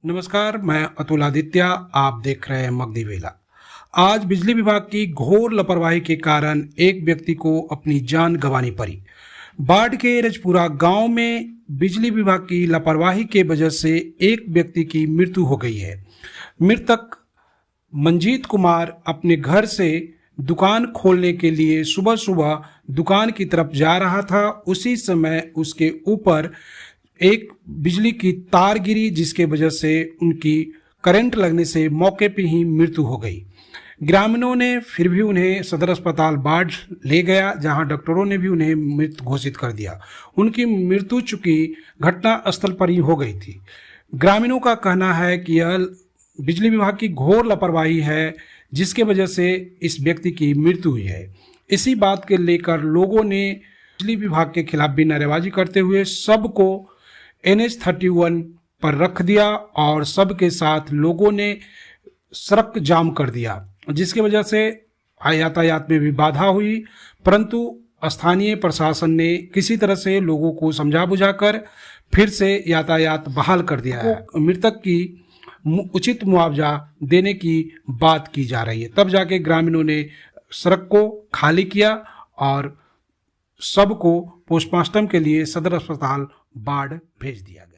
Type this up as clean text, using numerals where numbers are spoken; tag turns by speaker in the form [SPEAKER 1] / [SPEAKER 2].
[SPEAKER 1] नमस्कार, मैं अतुल आदित्य। आप देख रहे हैं मगधी वेला। आज बिजली विभाग की घोर लापरवाही के कारण एक व्यक्ति को अपनी जान गंवानी पड़ी। बाढ़ के रजपुरा गांव में बिजली विभाग की लापरवाही के वजह से एक व्यक्ति की मृत्यु हो गई है। मृतक मंजीत कुमार अपने घर से दुकान खोलने के लिए सुबह सुबह दुकान की तरफ जा रहा था। उसी समय उसके ऊपर एक बिजली की तार गिरी, जिसके वजह से उनकी करंट लगने से मौके पे ही मृत्यु हो गई। ग्रामीणों ने फिर भी उन्हें सदर अस्पताल बाढ़ ले गया, जहां डॉक्टरों ने भी उन्हें मृत घोषित कर दिया। उनकी मृत्यु चूंकि घटना स्थल पर ही हो गई थी। ग्रामीणों का कहना है कि यह बिजली विभाग की घोर लापरवाही है, जिसके वजह से इस व्यक्ति की मृत्यु हुई है। इसी बात के लेकर लोगों ने बिजली विभाग के खिलाफ भी नारेबाजी करते हुए सबको NH-31 पर रख दिया और सबके साथ लोगों ने सड़क जाम कर दिया, जिसकी वजह से यातायात में भी बाधा हुई। परंतु स्थानीय प्रशासन ने किसी तरह से लोगों को समझा बुझाकर फिर से यातायात बहाल कर दिया है। मृतक की उचित मुआवजा देने की बात की जा रही है। तब जाके ग्रामीणों ने सड़क को खाली किया और सबको पोस्टमार्टम के लिए सदर अस्पताल बाढ़ भेज दिया गया।